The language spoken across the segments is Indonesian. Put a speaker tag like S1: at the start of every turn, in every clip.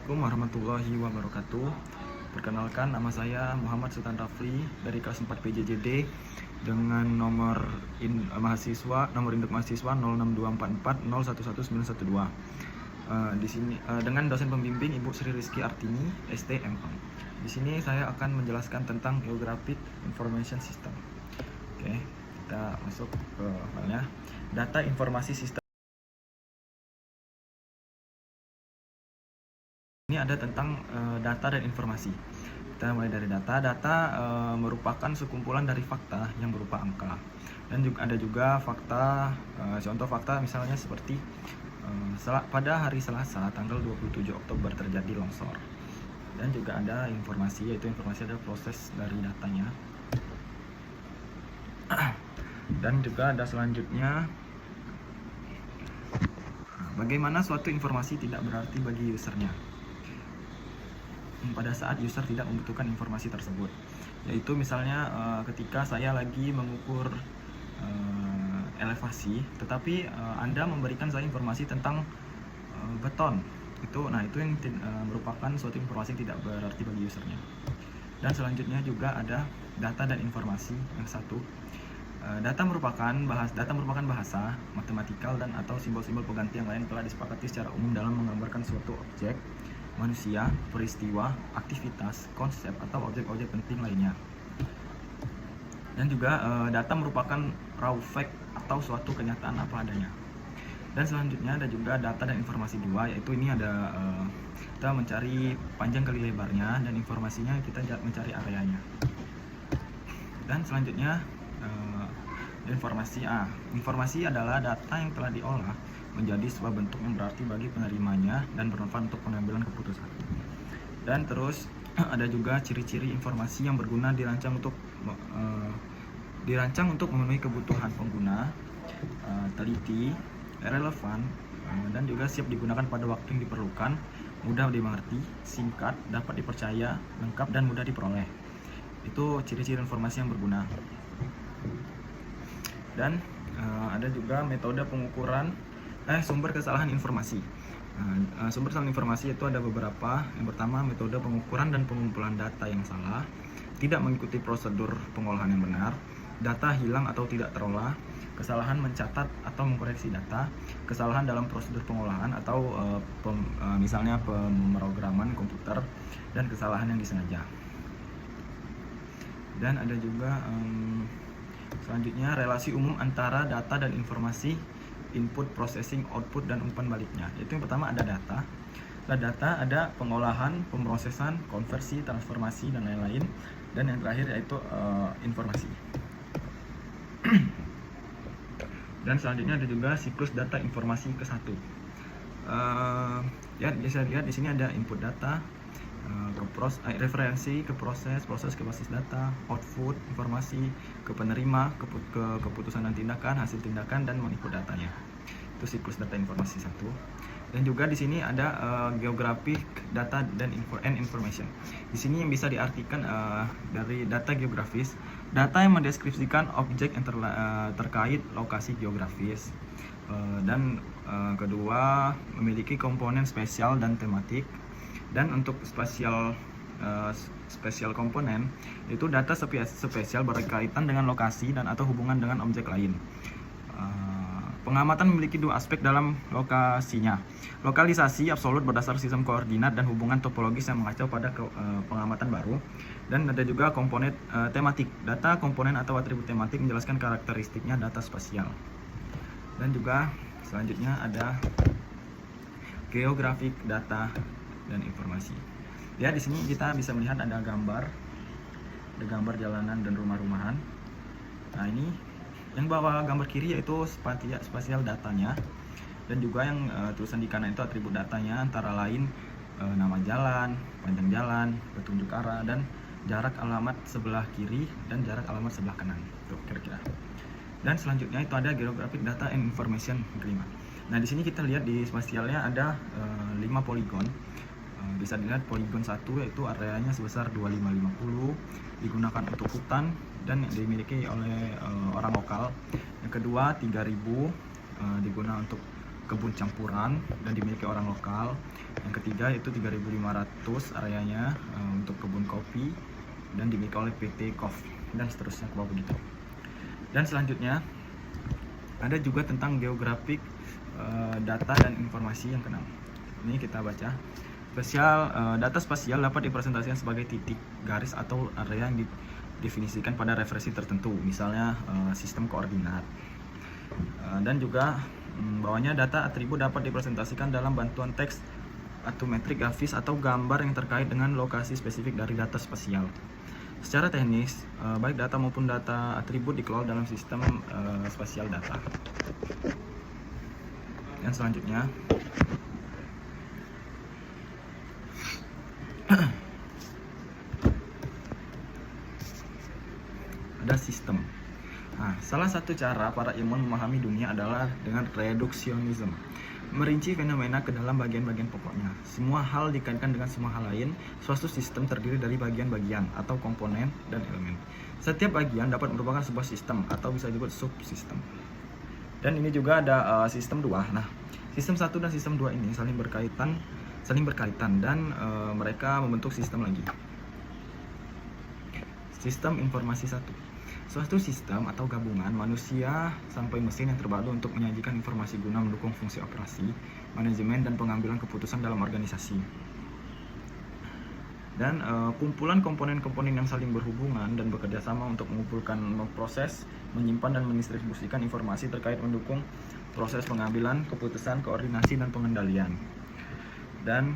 S1: Assalamualaikum warahmatullahi wabarakatuh. Perkenalkan, nama saya Muhammad Sultan Rafli dari kelas 4 PJJD dengan nomor induk mahasiswa 062440111912. Di sini dengan dosen pembimbing Ibu Sri Rizky Artini, STM. Di sini saya akan menjelaskan tentang Geographic Information System. Oke, kita masuk ke filenya. Data informasi sistem. Ini ada tentang data dan informasi. Kita mulai dari data. Data merupakan sekumpulan dari fakta yang berupa angka. Dan juga ada juga fakta, contoh fakta misalnya seperti pada hari Selasa tanggal 27 Oktober terjadi longsor. Dan juga ada informasi, yaitu informasi adalah proses dari datanya. Dan juga ada selanjutnya, bagaimana suatu informasi tidak berarti bagi usernya pada saat user tidak membutuhkan informasi tersebut, yaitu misalnya ketika saya lagi mengukur elevasi, tetapi Anda memberikan saya informasi tentang beton, itu yang merupakan suatu informasi yang tidak berarti bagi usernya. Dan selanjutnya juga ada data dan informasi yang satu. Data merupakan bahasa, matematikal dan atau simbol-simbol pengganti yang lain telah disepakati secara umum dalam menggambarkan suatu objek, manusia, peristiwa, aktivitas, konsep, atau objek-objek penting lainnya. Dan juga data merupakan raw fact atau suatu kenyataan apa adanya. Dan selanjutnya ada juga data dan informasi dua, yaitu ini ada kita mencari panjang kali lebarnya, dan informasinya kita mencari areanya. Dan selanjutnya informasi adalah data yang telah diolah menjadi sebuah bentuk yang berarti bagi penerimanya dan bermanfaat untuk pengambilan keputusan. Dan terus ada juga ciri-ciri informasi yang berguna dirancang untuk memenuhi kebutuhan pengguna, teliti, relevan, dan juga siap digunakan pada waktu yang diperlukan, mudah dimengerti, singkat, dapat dipercaya, lengkap, dan mudah diperoleh. Itu ciri-ciri informasi yang berguna. Dan ada juga metode pengukuran sumber kesalahan informasi. Sumber kesalahan informasi itu ada beberapa. Yang pertama, metode pengukuran dan pengumpulan data yang salah, tidak mengikuti prosedur pengolahan yang benar, data hilang atau tidak terolah, kesalahan mencatat atau mengkoreksi data, kesalahan dalam prosedur pengolahan atau misalnya pemrograman komputer, dan kesalahan yang disengaja. Dan ada juga selanjutnya relasi umum antara data dan informasi, input, processing, output, dan umpan baliknya. Itu yang pertama ada data. Setelah data ada pengolahan, pemrosesan, konversi, transformasi, dan lain-lain. Dan yang terakhir yaitu informasi. Dan selanjutnya ada juga siklus data informasi ke satu. Ya bisa lihat di sini ada input data, referensi ke proses ke basis data, output informasi ke penerima, ke keputusan dan tindakan, hasil tindakan, dan input datanya. Itu siklus data informasi satu. Dan juga di sini ada geographic data dan information. Di sini yang bisa diartikan dari data geografis, data yang mendeskripsikan objek yang terkait lokasi geografis. Dan kedua, memiliki komponen spesial dan tematik. Dan untuk spesial komponen itu data spesial berkaitan dengan lokasi dan atau hubungan dengan objek lain. Pengamatan memiliki dua aspek dalam lokasinya. Lokalisasi absolut berdasar sistem koordinat dan hubungan topologis yang mengacu pada pengamatan baru. Dan ada juga komponen tematik. Data komponen atau atribut tematik menjelaskan karakteristiknya data spasial. Dan juga selanjutnya ada geographic data dan informasi. Ya, di sini kita bisa melihat ada gambar jalanan dan rumah-rumahan. Nah, ini yang bawah gambar kiri yaitu spasial datanya, dan juga yang tulisan di kanan itu atribut datanya, antara lain nama jalan, panjang jalan, petunjuk arah, dan jarak alamat sebelah kiri dan jarak alamat sebelah kanan. Tuh kira-kira. Dan selanjutnya itu ada geographic data and information kelima. Nah, di sini kita lihat di spasialnya ada 5 poligon. Bisa dilihat poligon 1 yaitu areanya sebesar 2550, digunakan untuk hutan dan dimiliki oleh orang lokal. Yang kedua 3000 digunakan untuk kebun campuran dan dimiliki orang lokal. Yang ketiga itu 3.500 areanya untuk kebun kopi dan dimiliki oleh PT KOF, dan seterusnya ke bawah begitu. Dan selanjutnya ada juga tentang geografik data dan informasi yang keenam. Ini kita baca. Data spasial dapat dipresentasikan sebagai titik, garis, atau area yang didefinisikan pada referensi tertentu, misalnya sistem koordinat. Dan juga bawahnya data atribut dapat dipresentasikan dalam bantuan teks atau metrik grafis atau gambar yang terkait dengan lokasi spesifik dari data spasial. Secara teknis, baik data maupun data atribut dikelola dalam sistem spasial data. Yang selanjutnya ada sistem. Nah, salah satu cara para ilmuwan memahami dunia adalah dengan reduksionisme, merinci fenomena ke dalam bagian-bagian pokoknya. Semua hal dikaitkan dengan semua hal lain. Suatu sistem terdiri dari bagian-bagian atau komponen dan elemen. Setiap bagian dapat merupakan sebuah sistem atau bisa disebut subsistem. Dan ini juga ada sistem 2. Nah, sistem 1 dan sistem 2 ini saling berkaitan dan mereka membentuk sistem lagi. Sistem informasi 1. Suatu sistem atau gabungan manusia sampai mesin yang terpadu untuk menyajikan informasi guna mendukung fungsi operasi, manajemen, dan pengambilan keputusan dalam organisasi. Dan kumpulan komponen-komponen yang saling berhubungan dan bekerja sama untuk mengumpulkan, memproses, menyimpan, dan mendistribusikan informasi terkait mendukung proses pengambilan keputusan, koordinasi, dan pengendalian. Dan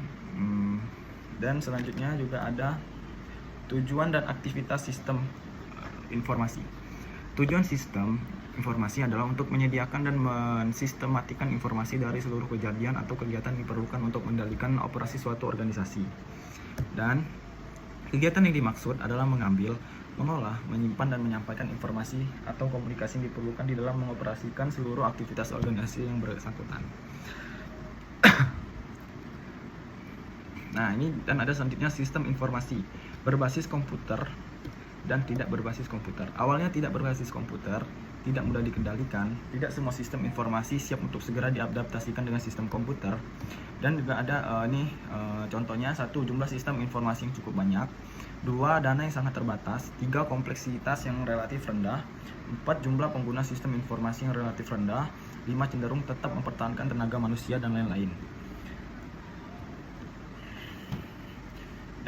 S1: selanjutnya juga ada tujuan dan aktivitas sistem informasi. Tujuan sistem informasi adalah untuk menyediakan dan mensistematikan informasi dari seluruh kejadian atau kegiatan yang diperlukan untuk mengendalikan operasi suatu organisasi. Dan kegiatan yang dimaksud adalah mengambil, mengolah, menyimpan, dan menyampaikan informasi atau komunikasi yang diperlukan di dalam mengoperasikan seluruh aktivitas organisasi yang bersangkutan. Nah, ini dan ada selanjutnya sistem informasi berbasis komputer dan tidak berbasis komputer. Awalnya tidak berbasis komputer, tidak mudah dikendalikan, tidak semua sistem informasi siap untuk segera diadaptasikan dengan sistem komputer. Dan juga ada contohnya: 1. Jumlah sistem informasi yang cukup banyak. 2. Dana yang sangat terbatas. 3. Kompleksitas yang relatif rendah. 4. Jumlah pengguna sistem informasi yang relatif rendah. 5. Cenderung tetap mempertahankan tenaga manusia, dan lain-lain.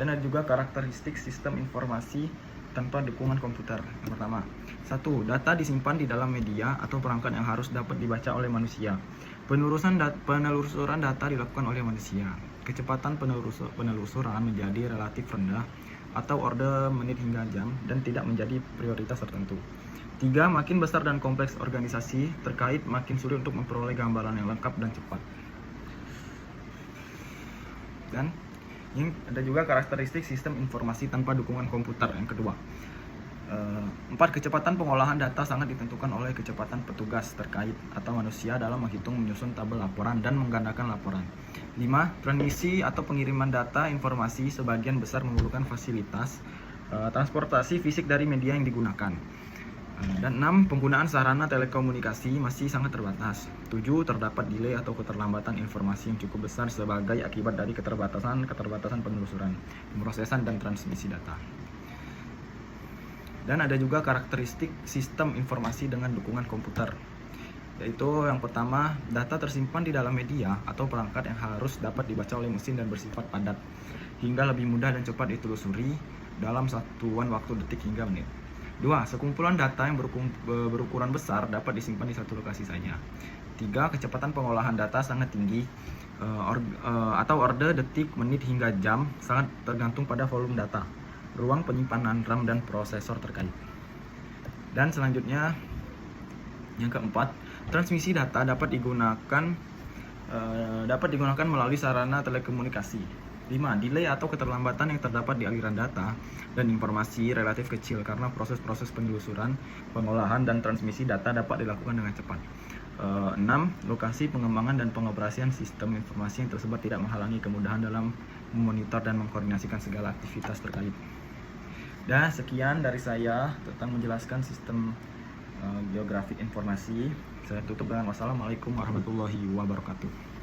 S1: Dan ada juga karakteristik sistem informasi tanpa dukungan komputer. Yang pertama, 1. Data disimpan di dalam media atau perangkat yang harus dapat dibaca oleh manusia. Penelusuran data dilakukan oleh manusia. Kecepatan penelusuran menjadi relatif rendah atau order menit hingga jam dan tidak menjadi prioritas tertentu. 3. Makin besar dan kompleks organisasi terkait, makin sulit untuk memperoleh gambaran yang lengkap dan cepat. Dan ini ada juga karakteristik sistem informasi tanpa dukungan komputer. Yang kedua, 4. Kecepatan pengolahan data sangat ditentukan oleh kecepatan petugas terkait atau manusia dalam menghitung, menyusun tabel laporan, dan menggandakan laporan. 5. Transmisi atau pengiriman data informasi sebagian besar memerlukan fasilitas transportasi fisik dari media yang digunakan. Dan 6. Penggunaan sarana telekomunikasi masih sangat terbatas. 7. Terdapat delay atau keterlambatan informasi yang cukup besar sebagai akibat dari keterbatasan penelusuran, pemrosesan, dan transmisi data. Dan ada juga karakteristik sistem informasi dengan dukungan komputer, yaitu yang pertama, data tersimpan di dalam media atau perangkat yang harus dapat dibaca oleh mesin dan bersifat padat, hingga lebih mudah dan cepat ditelusuri dalam satuan waktu detik hingga menit. 2. Sekumpulan data yang berukuran besar dapat disimpan di satu lokasi saja. 3. Kecepatan pengolahan data sangat tinggi atau order detik, menit, hingga jam, sangat tergantung pada volume data, ruang penyimpanan RAM, dan prosesor terkait. Dan selanjutnya yang keempat, transmisi data dapat digunakan melalui sarana telekomunikasi. 5. Delay atau keterlambatan yang terdapat di aliran data dan informasi relatif kecil karena proses-proses penelusuran, pengolahan, dan transmisi data dapat dilakukan dengan cepat. 6. Lokasi pengembangan dan pengoperasian sistem informasi yang tersebar tidak menghalangi kemudahan dalam memonitor dan mengkoordinasikan segala aktivitas terkait. Dan sekian dari saya tentang menjelaskan sistem geografik informasi. Saya tutup dengan wassalamualaikum warahmatullahi wabarakatuh.